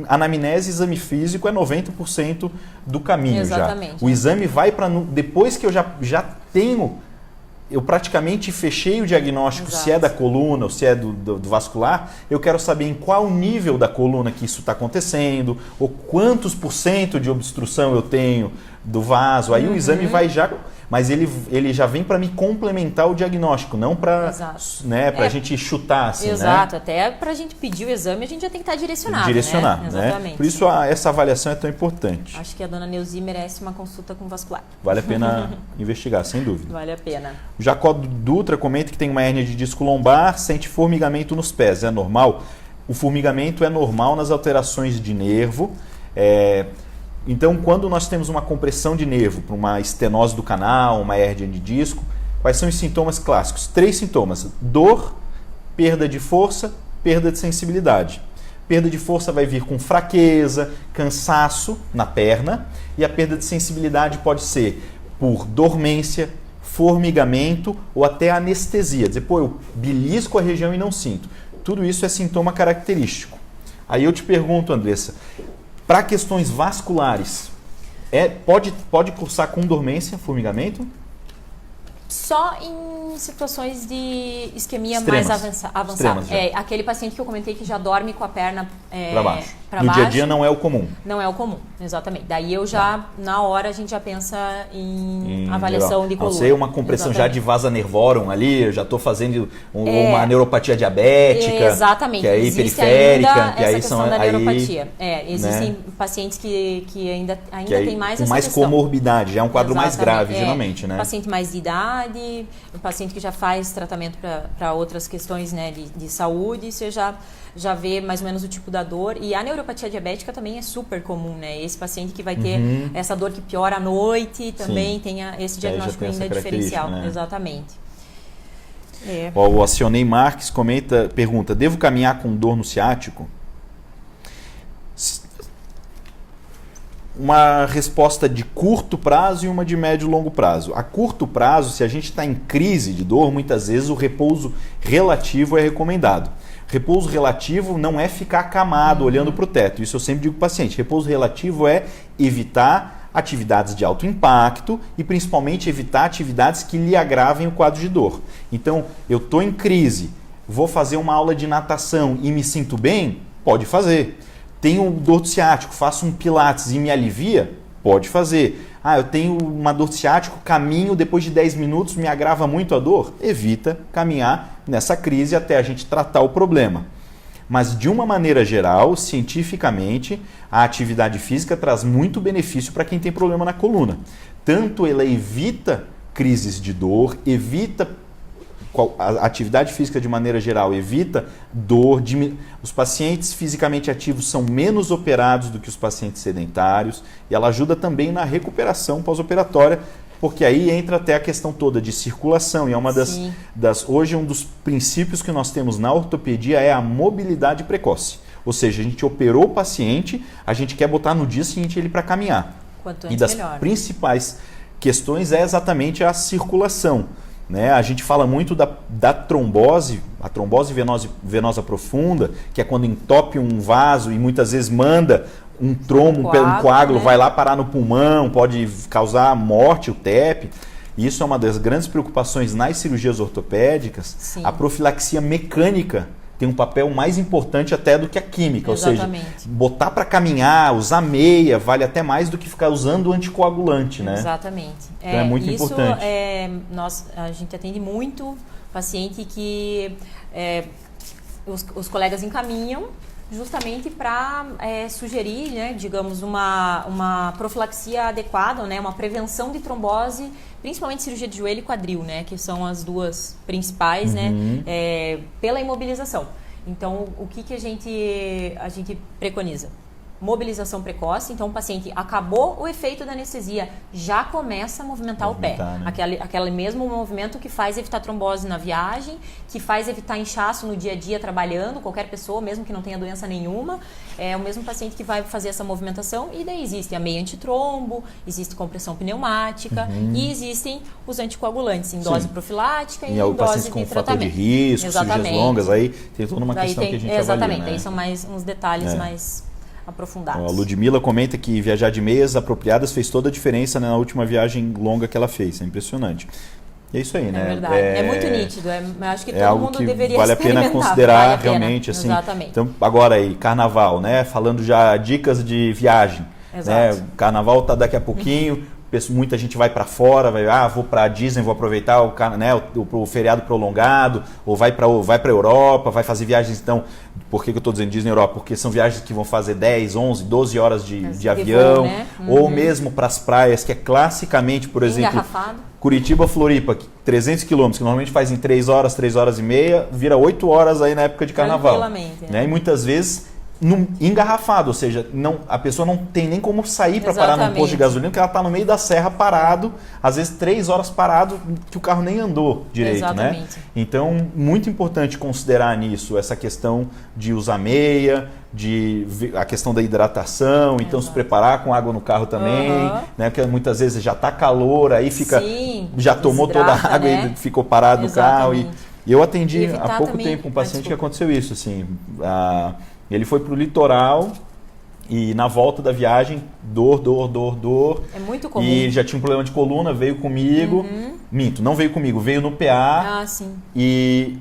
A: a anamnese e exame físico é 90% do caminho.
B: Exatamente.
A: Já. O exame vai para... Depois que eu já tenho... Eu praticamente fechei o diagnóstico, se é da coluna ou se é do vascular, eu quero saber em qual nível da coluna que isso está acontecendo, ou quantos % de obstrução eu tenho do vaso. Aí o exame vai já... Mas ele já vem para me complementar o diagnóstico, não para a gente chutar. Assim,
B: exato,
A: né?
B: Até para a gente pedir o exame, a gente já tem que estar direcionado.
A: Direcionar,
B: né? Exatamente.
A: Por isso essa avaliação é tão importante.
B: Acho que a dona Neuzi merece uma consulta com vascular.
A: Vale a pena investigar, sem dúvida.
B: Vale a pena.
A: O Jacó Dutra comenta que tem uma hérnia de disco lombar, sente formigamento nos pés. É normal? O formigamento é normal nas alterações de nervo. Então, quando nós temos uma compressão de nervo para uma estenose do canal, uma hérnia de disco, quais são os sintomas clássicos? 3 sintomas: dor, perda de força, perda de sensibilidade. Perda de força vai vir com fraqueza, cansaço na perna, e a perda de sensibilidade pode ser por dormência, formigamento ou até anestesia. Dizer, eu belisco a região e não sinto. Tudo isso é sintoma característico. Aí eu te pergunto, Andressa, para questões vasculares, pode cursar com dormência, formigamento?
B: Só em situações de isquemia mais avançada. Aquele paciente que eu comentei que já dorme com a perna
A: para baixo. No dia a dia não é o comum.
B: Não é o comum, exatamente. Daí eu já, na hora, a gente já pensa em avaliação de coluna.
A: Não sei, uma compressão já de vasa nervorum ali, eu já estou fazendo uma neuropatia diabética.
B: Exatamente.
A: Que é aí periférica.
B: Que aí são da neuropatia. Existem pacientes que ainda tem mais essa questão.
A: Comorbidade, já é um quadro mais grave, geralmente, né?
B: Paciente mais de idade, um paciente que já faz tratamento para outras questões, né, de saúde, você já vê mais ou menos o tipo da dor. E a neuropatia diabética também é super comum, né? Esse paciente que vai ter essa dor que piora à noite também tem esse diagnóstico ainda diferencial.
A: Né?
B: Exatamente.
A: O Acionei Marques pergunta: devo caminhar com dor no ciático? Uma resposta de curto prazo e uma de médio e longo prazo. A curto prazo, se a gente está em crise de dor, muitas vezes o repouso relativo é recomendado. Repouso relativo não é ficar acamado olhando para o teto. Isso eu sempre digo para o paciente. Repouso relativo é evitar atividades de alto impacto e principalmente evitar atividades que lhe agravem o quadro de dor. Então, eu estou em crise, vou fazer uma aula de natação e me sinto bem? Pode fazer. Tenho dor do ciático, faço um pilates e me alivia? Pode fazer. Eu tenho uma dor do ciático, caminho, depois de 10 minutos me agrava muito a dor? Evita caminhar nessa crise até a gente tratar o problema. Mas de uma maneira geral, cientificamente, a atividade física traz muito benefício para quem tem problema na coluna. Tanto ela evita crises de dor, evita a atividade física de maneira geral evita dor, os pacientes fisicamente ativos são menos operados do que os pacientes sedentários e ela ajuda também na recuperação pós-operatória, porque aí entra até a questão toda de circulação e é uma hoje um dos princípios que nós temos na ortopedia é a mobilidade precoce, ou seja, a gente operou o paciente, a gente quer botar no dia seguinte ele para caminhar.
B: Quanto antes,
A: e das
B: melhor.
A: Principais questões é exatamente a circulação. Né? A gente fala muito da trombose, a trombose venosa profunda, que é quando entope um vaso e muitas vezes manda um trombo, um coágulo, vai lá parar no pulmão, pode causar morte, o TEP. Isso é uma das grandes preocupações nas cirurgias ortopédicas.
B: Sim.
A: A profilaxia mecânica tem um papel mais importante até do que a química.
B: Exatamente.
A: Ou seja, botar para caminhar, usar meia, vale até mais do que ficar usando anticoagulante, né?
B: Exatamente.
A: Então é muito importante.
B: A gente atende muito paciente que os colegas encaminham justamente para sugerir, né, digamos, uma profilaxia adequada, né, uma prevenção de trombose, principalmente cirurgia de joelho e quadril, né, que são as duas principais, né, pela imobilização. Então, o que a gente preconiza? Mobilização precoce, então o paciente acabou o efeito da anestesia, já começa a movimentar o pé. Né? Aquele mesmo movimento que faz evitar trombose na viagem, que faz evitar inchaço no dia a dia trabalhando, qualquer pessoa, mesmo que não tenha doença nenhuma, é o mesmo paciente que vai fazer essa movimentação e daí existe a meia antitrombo, existe compressão pneumática e existem os anticoagulantes em dose profilática e em dose de tratamento.
A: De risco, cirurgias longas, aí tem toda uma questão que a gente
B: exatamente,
A: avalia, né?
B: Aí são mais uns detalhes mais aprofundados.
A: A Ludmila comenta que viajar de meias apropriadas fez toda a diferença, né, na última viagem longa que ela fez. É impressionante. E é isso aí, né?
B: É verdade. É muito nítido. Acho que todo
A: algo
B: mundo
A: que
B: deveria
A: vale a pena considerar,
B: vale a pena.
A: realmente. Assim.
B: Exatamente.
A: Então, agora aí, carnaval, né? Falando já dicas de viagem.
B: Exato.
A: Né? Carnaval tá daqui a pouquinho. Muita gente vai para fora, vou para a Disney, vou aproveitar o feriado prolongado, ou vai para a Europa, vai fazer viagens. Então, por que eu estou dizendo Disney Europa? Porque são viagens que vão fazer 10, 11, 12 horas de avião,
B: voo, né?
A: Ou mesmo para as praias, que é classicamente, por exemplo,
B: engarrafado.
A: Curitiba, Floripa, 300 quilômetros, que normalmente faz em 3 horas, 3 horas e meia, vira 8 horas aí na época de carnaval.
B: Tranquilamente.
A: Né? E muitas vezes engarrafado, ou seja, a pessoa não tem nem como sair para parar num posto de gasolina, porque ela está no meio da serra parado, às vezes 3 horas parado, que o carro nem andou direito,
B: Exatamente.
A: Né? Então, muito importante considerar nisso essa questão de usar meia, a questão da hidratação, então se preparar com água no carro também, né? Porque muitas vezes já está calor, aí fica, já tomou toda a água, né? E ficou parado no carro. E eu atendi há pouco tempo um paciente que aconteceu isso, assim, ele foi para o litoral e na volta da viagem, dor.
B: É muito comum.
A: E já tinha um problema de coluna, veio comigo. Minto, não veio comigo, veio no PA.
B: Sim.
A: E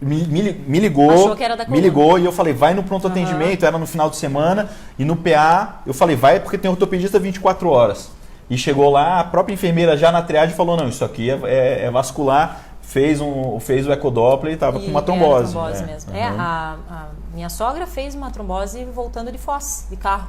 A: me ligou.
B: Achou que era da coluna.
A: Me ligou e eu falei, vai no pronto atendimento, era no final de semana. E no PA, eu falei, vai porque tem ortopedista 24 horas. E chegou lá, a própria enfermeira já na triagem falou, não, isso aqui é vascular. Fez o ecodoppler e estava com uma trombose.
B: Trombose mesmo. A minha sogra fez uma trombose voltando de Foz, de carro.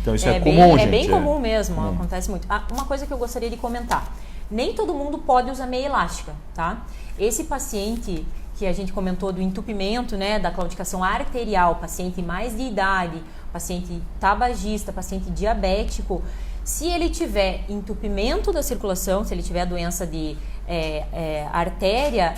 A: Então isso é comum, gente.
B: É bem comum mesmo, acontece muito. Uma coisa que eu gostaria de comentar. Nem todo mundo pode usar meia elástica, tá? Esse paciente que a gente comentou do entupimento, né, da claudicação arterial, paciente mais de idade, paciente tabagista, paciente diabético, se ele tiver entupimento da circulação, se ele tiver a doença de artéria,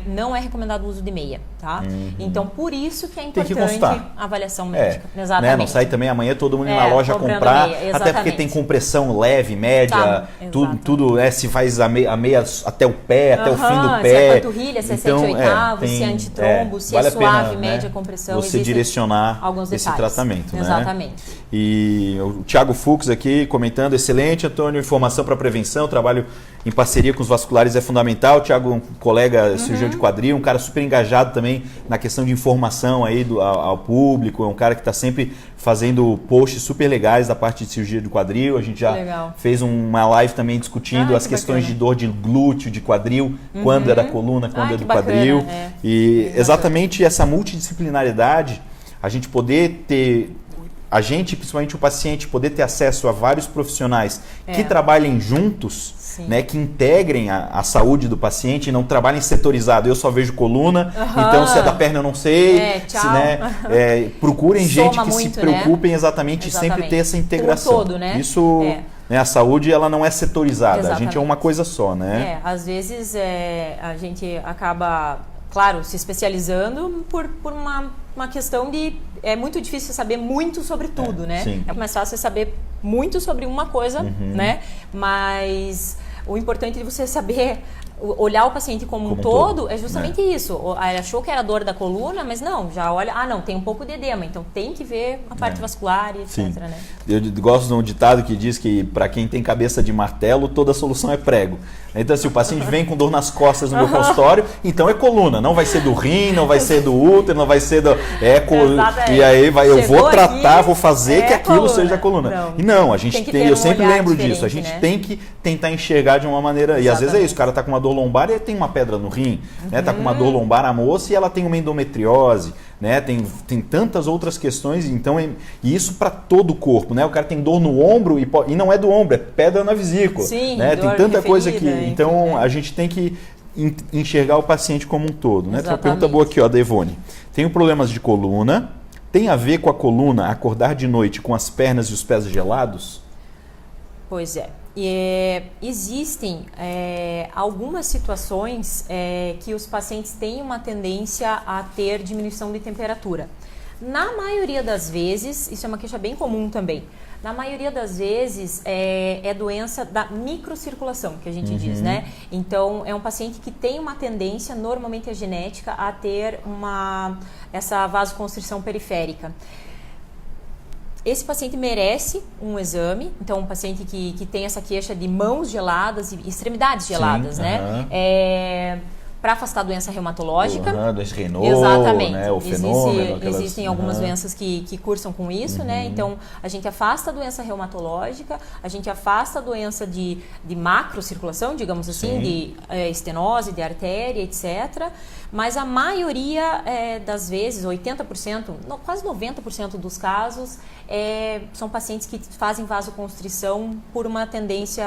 B: não é recomendado o uso de meia, tá? Então, por isso que é importante a avaliação médica. Exatamente.
A: Né? Não sai também amanhã todo mundo ir na loja comprar,
B: meia,
A: até porque tem compressão leve, média, tudo se faz a meia até o pé, até o fim do pé.
B: Se é panturrilha, se é 7/8, se é antitrombo, se
A: vale
B: é suave,
A: pena,
B: média, compressão.
A: Você direcionar esse tratamento.
B: Exatamente.
A: Né? E o Thiago Fux aqui comentando, excelente, Antônio, informação para prevenção, trabalho em parceria com os vasculares é fundamental. O Thiago, um colega cirurgião de quadril, um cara super engajado também na questão de informação aí ao público, é um cara que está sempre fazendo posts super legais da parte de cirurgia de quadril. A gente já fez uma live também discutindo as questões de dor de glúteo, de quadril, quando é da coluna, quando é do quadril. E exatamente essa multidisciplinaridade, a gente poder ter a gente, principalmente o paciente, poder ter acesso a vários profissionais que trabalhem juntos, né, que integrem a saúde do paciente e não trabalhem setorizado. Eu só vejo coluna, então se é da perna eu não sei.
B: Tchau.
A: Procurem gente que
B: muito,
A: se preocupem exatamente sempre ter essa integração.
B: Todo, né?
A: Isso, né, a saúde ela não é setorizada,
B: Exatamente.
A: a gente é uma coisa só, né?
B: Às vezes a gente acaba, claro, se especializando por uma questão de... É muito difícil saber muito sobre tudo, né?
A: Sim.
B: É mais fácil saber muito sobre uma coisa, né? Mas o importante é você saber olhar o paciente como um todo é justamente isso. Achou que era dor da coluna, mas não, já olha, não, tem um pouco de edema, então tem que ver a parte vascular e etc, né?
A: Eu gosto de um ditado que diz que para quem tem cabeça de martelo, toda solução é prego. Então, se o paciente vem com dor nas costas no meu consultório, então é coluna, não vai ser do rim, não vai ser do útero, não vai ser do... E aí eu vou tratar, vou fazer que aquilo seja coluna. Não. A gente tem eu sempre lembro disso, a gente tem que tentar enxergar de uma maneira... E às vezes é isso, o cara tá com uma dor lombar e tem uma pedra no rim, né? Tá com uma dor lombar a moça e ela tem uma endometriose, né? Tem tantas outras questões, então e isso para todo o corpo, né? O cara tem dor no ombro e não é do ombro, é pedra na vesícula, né? Tem tanta coisa que então a gente tem que enxergar o paciente como um todo, né? Tem uma pergunta boa aqui, ó, da Ivone. Tenho problemas de coluna, tem a ver com a coluna acordar de noite com as pernas e os pés gelados?
B: Pois é. Existem algumas situações que os pacientes têm uma tendência a ter diminuição de temperatura. Na maioria das vezes, isso é uma queixa bem comum também, na maioria das vezes é doença da microcirculação, que a gente diz, né? Então, é um paciente que tem uma tendência, normalmente é genética, a ter essa vasoconstrição periférica. Esse paciente merece um exame, então um paciente que tem essa queixa de mãos geladas e extremidades geladas, né? Para afastar a doença reumatológica.
A: Doença Raynaud,
B: exatamente.
A: Né? O fenômeno.
B: Existem algumas doenças que cursam com isso, né? Então, a gente afasta a doença reumatológica, a gente afasta a doença de macrocirculação, digamos assim, de estenose, de artéria, etc. Mas a maioria das vezes, 80%, quase 90% dos casos, são pacientes que fazem vasoconstrição por uma tendência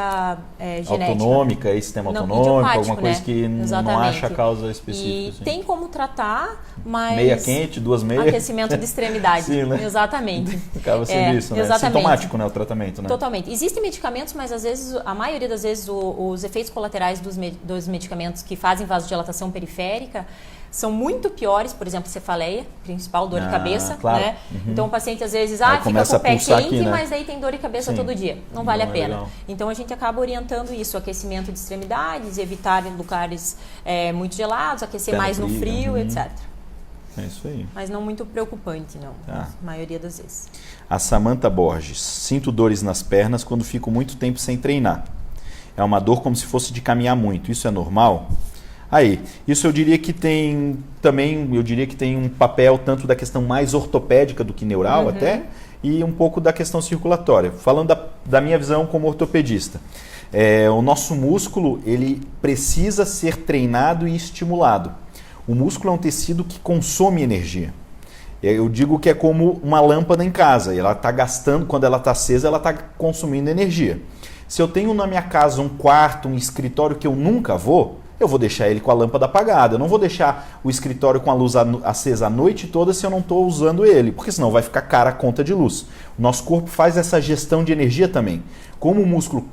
B: genética.
A: Autonômica, sistema autonômico, alguma coisa que não acha a causa específica.
B: E
A: assim.
B: tem como tratar, mas...
A: Meia quente, 2 meias.
B: Aquecimento de extremidade.
A: Sim, né?
B: Exatamente.
A: Acaba sendo isso, né?
B: Exatamente.
A: Sintomático, né? O tratamento, né?
B: Totalmente. Existem medicamentos, mas às vezes, a maioria das vezes, os efeitos colaterais dos medicamentos que fazem vasodilatação periférica são muito piores, por exemplo, cefaleia, principal dor de cabeça,
A: claro.
B: né? Então o paciente às vezes fica com
A: começa
B: o pé
A: a pulsar
B: quente,
A: aqui, né?
B: mas aí tem dor de cabeça todo dia. Não vale a pena.
A: Legal.
B: Então a gente acaba orientando isso, aquecimento de extremidades, evitar lugares muito gelados, aquecer
A: Pé
B: mais no frio, etc.
A: É isso aí.
B: Mas não muito preocupante, não. A maioria das vezes.
A: A Samantha Borges. Sinto dores nas pernas quando fico muito tempo sem treinar. É uma dor como se fosse de caminhar muito. Isso é normal? Aí, isso eu diria que tem também, um papel tanto da questão mais ortopédica do que neural até, e um pouco da questão circulatória. Falando da minha visão como ortopedista. O nosso músculo, ele precisa ser treinado e estimulado. O músculo é um tecido que consome energia. Eu digo que é como uma lâmpada em casa. Ela está gastando, quando ela está acesa, ela está consumindo energia. Se eu tenho na minha casa um quarto, um escritório que eu nunca vou, eu vou deixar ele com a lâmpada apagada. Eu não vou deixar o escritório com a luz acesa a noite toda se eu não estou usando ele, porque senão vai ficar cara a conta de luz. O nosso corpo faz essa gestão de energia também. Como o músculo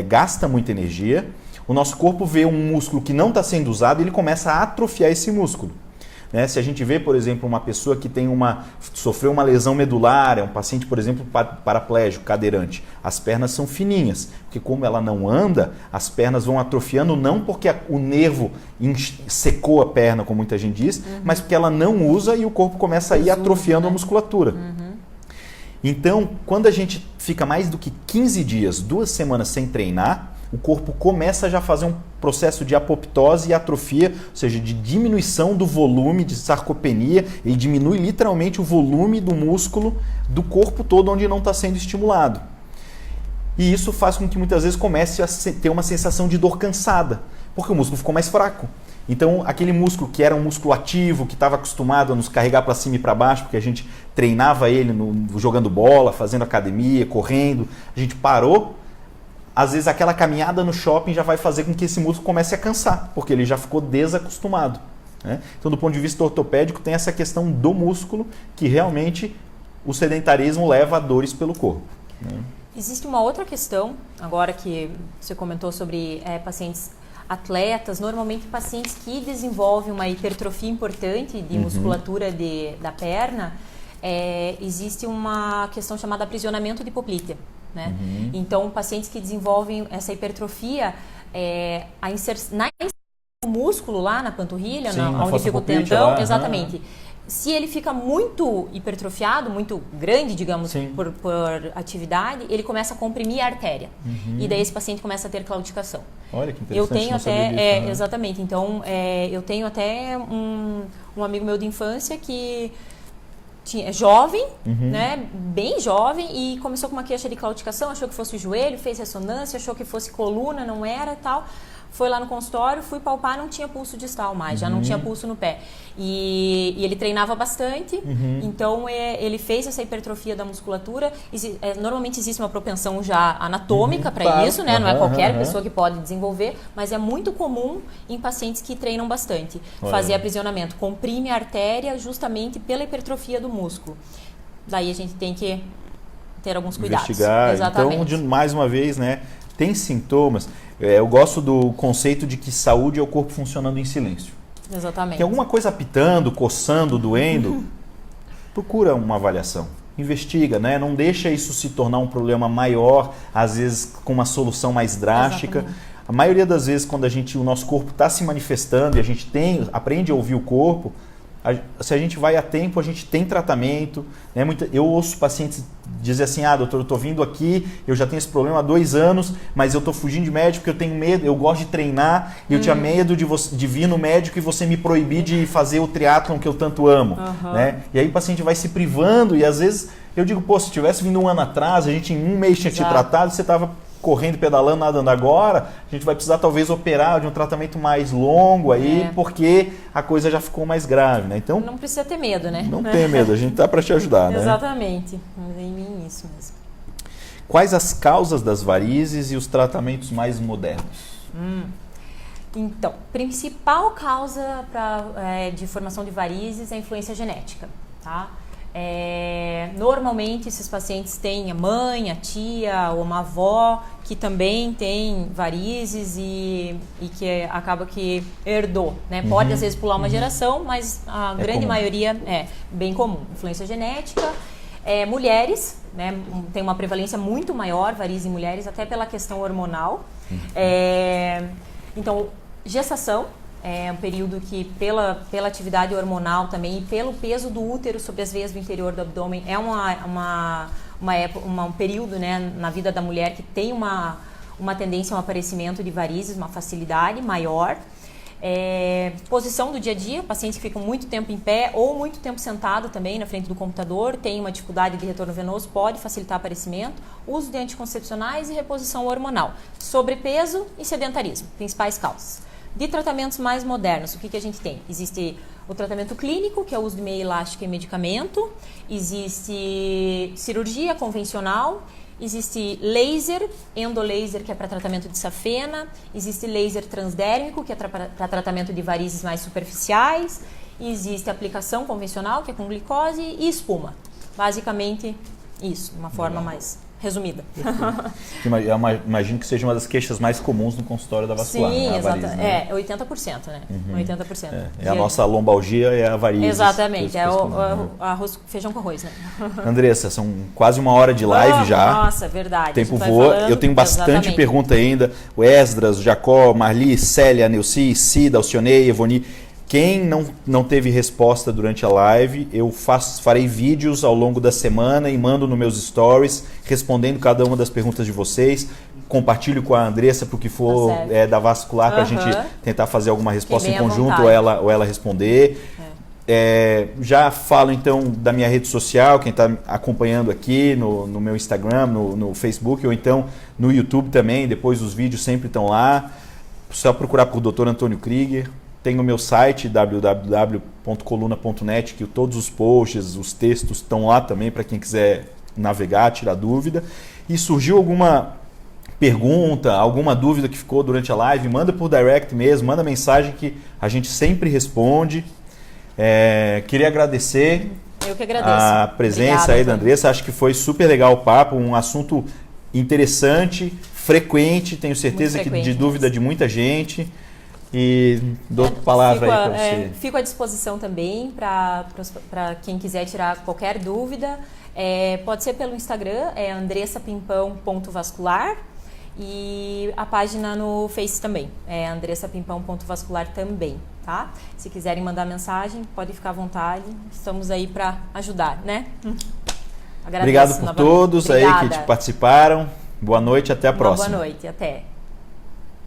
A: gasta muita energia, o nosso corpo vê um músculo que não está sendo usado e ele começa a atrofiar esse músculo. Né? Se a gente vê, por exemplo, uma pessoa que sofreu uma lesão medular, é um paciente, por exemplo, paraplégico, cadeirante, as pernas são fininhas, porque como ela não anda, as pernas vão atrofiando, não porque o nervo secou a perna, como muita gente diz, mas porque ela não usa e o corpo começa a ir atrofiando a musculatura. Então, quando a gente fica mais do que 15 dias, 2 semanas sem treinar, o corpo começa já a fazer um processo de apoptose e atrofia, ou seja, de diminuição do volume, de sarcopenia, ele diminui literalmente o volume do músculo do corpo todo onde não está sendo estimulado. E isso faz com que muitas vezes comece a ter uma sensação de dor cansada, porque o músculo ficou mais fraco. Então, aquele músculo que era um músculo ativo, que estava acostumado a nos carregar para cima e para baixo, porque a gente treinava ele jogando bola, fazendo academia, correndo, a gente parou. Às vezes aquela caminhada no shopping já vai fazer com que esse músculo comece a cansar, porque ele já ficou desacostumado, né? Então, do ponto de vista ortopédico, tem essa questão do músculo que realmente o sedentarismo leva a dores pelo corpo, né?
B: Existe uma outra questão, agora que você comentou sobre pacientes atletas, normalmente pacientes que desenvolvem uma hipertrofia importante de musculatura da perna, existe uma questão chamada aprisionamento de hipoplítea, né? Então, pacientes que desenvolvem essa hipertrofia, na inserção do músculo lá na panturrilha, onde fica o tendão, exatamente. Se ele fica muito hipertrofiado, muito grande, digamos, por atividade, ele começa a comprimir a artéria. E daí esse paciente começa a ter claudicação.
A: Olha que interessante.
B: Eu tenho até, exatamente. Então, eu tenho até um amigo meu de infância que é jovem, né, bem jovem, e começou com uma queixa de claudicação, achou que fosse o joelho, fez ressonância, achou que fosse coluna, não era, tal. Foi lá no consultório, fui palpar, não tinha pulso distal mais, já não tinha pulso no pé. E ele treinava bastante, então ele fez essa hipertrofia da musculatura. Normalmente existe uma propensão já anatômica para isso, né? Não é qualquer pessoa que pode desenvolver, mas é muito comum em pacientes que treinam bastante. Fazer aprisionamento, comprime a artéria justamente pela hipertrofia do músculo. Daí a gente tem que ter alguns cuidados.
A: Investigar.
B: Exatamente.
A: Então, mais uma vez, né? Tem sintomas. Eu gosto do conceito de que saúde é o corpo funcionando em silêncio.
B: Exatamente.
A: Tem alguma coisa apitando, coçando, doendo? Procura uma avaliação. Investiga, né? Não deixa isso se tornar um problema maior, às vezes com uma solução mais drástica. Exatamente. A maioria das vezes, quando o nosso corpo está se manifestando e a gente aprende a ouvir o corpo, se a gente vai a tempo, a gente tem tratamento, né? Eu ouço pacientes dizer assim, doutor, eu estou vindo aqui, eu já tenho esse problema há 2 anos, mas eu estou fugindo de médico porque eu tenho medo, eu gosto de treinar e eu tinha medo de vir no médico e você me proibir de fazer o triatlon que eu tanto amo, né? E aí o paciente vai se privando e às vezes eu digo, se tivesse vindo 1 ano atrás, a gente em 1 mês tinha te tratado, você estava correndo, pedalando, nadando agora, a gente vai precisar talvez operar de um tratamento mais longo aí, porque a coisa já ficou mais grave, né? Então,
B: não precisa ter medo, né?
A: Não tem medo, a gente tá para te ajudar, né?
B: Exatamente. Mas é em mim isso mesmo.
A: Quais as causas das varizes e os tratamentos mais modernos?
B: Então, principal causa de formação de varizes é a influência genética, tá? Normalmente esses pacientes têm a mãe, a tia ou uma avó que também tem varizes e que acaba que herdou, né? Pode às vezes pular uma geração, mas a grande maioria é bem comum. Influência genética, mulheres, né? Tem uma prevalência muito maior, varizes em mulheres, até pela questão hormonal. Então, gestação. É um período que, pela atividade hormonal também e pelo peso do útero sobre as veias do interior do abdômen, é um período, né, na vida da mulher que tem uma tendência ao aparecimento de varizes, uma facilidade maior. Posição do dia a dia, pacientes que ficam muito tempo em pé ou muito tempo sentado também na frente do computador, tem uma dificuldade de retorno venoso, pode facilitar aparecimento. Uso de anticoncepcionais e reposição hormonal. Sobrepeso e sedentarismo, principais causas. De tratamentos mais modernos, o que a gente tem? Existe o tratamento clínico, que é o uso de meia elástica e medicamento. Existe cirurgia convencional. Existe laser, endolaser, que é para tratamento de safena. Existe laser transdérmico, que é para tratamento de varizes mais superficiais. Existe aplicação convencional, que é com glicose, e espuma. Basicamente isso, de uma forma mais resumida.
A: Imagino que seja uma das queixas mais comuns no consultório da vascular.
B: Sim,
A: né?
B: exato.
A: Varize, né?
B: 80%, né? 80%.
A: A nossa lombalgia é a varize.
B: Exatamente, arroz, feijão com arroz, né?
A: Andressa, são quase 1 hora de live já.
B: Nossa, verdade.
A: O tempo voa. Eu tenho bastante pergunta ainda. O Esdras, o Jacó, Marli, Célia, Neuci, Cida, Alcionei, Evoni. Quem não teve resposta durante a live, eu farei vídeos ao longo da semana e mando nos meus stories, respondendo cada uma das perguntas de vocês. Compartilho com a Andressa para o que for da vascular, para a gente tentar fazer alguma resposta em conjunto ou ela responder. Já falo então da minha rede social, quem está acompanhando aqui no meu Instagram, no Facebook, ou então no YouTube também. Depois os vídeos sempre estão lá. Só procurar por Dr. Antônio Krieger. tem o meu site www.coluna.net, que todos os posts, os textos estão lá também para quem quiser navegar, tirar dúvida. E surgiu alguma pergunta, alguma dúvida que ficou durante a live, manda por direct mesmo, manda mensagem que a gente sempre responde. Queria agradecer.
B: Eu que agradeço.
A: A presença. Obrigada, aí da Andressa. Acho que foi super legal o papo, um assunto interessante, frequente, tenho certeza que de dúvida de muita gente. E dou palavra aí para você.
B: Fico à disposição também para quem quiser tirar qualquer dúvida. Pode ser pelo Instagram, andressapimpão.vascular, e a página no Face também, andressapimpão.vascular também, tá? Se quiserem mandar mensagem, pode ficar à vontade, estamos aí para ajudar, né?
A: Obrigado por todos aí que participaram. Boa noite, até a próxima.
B: Boa noite, até.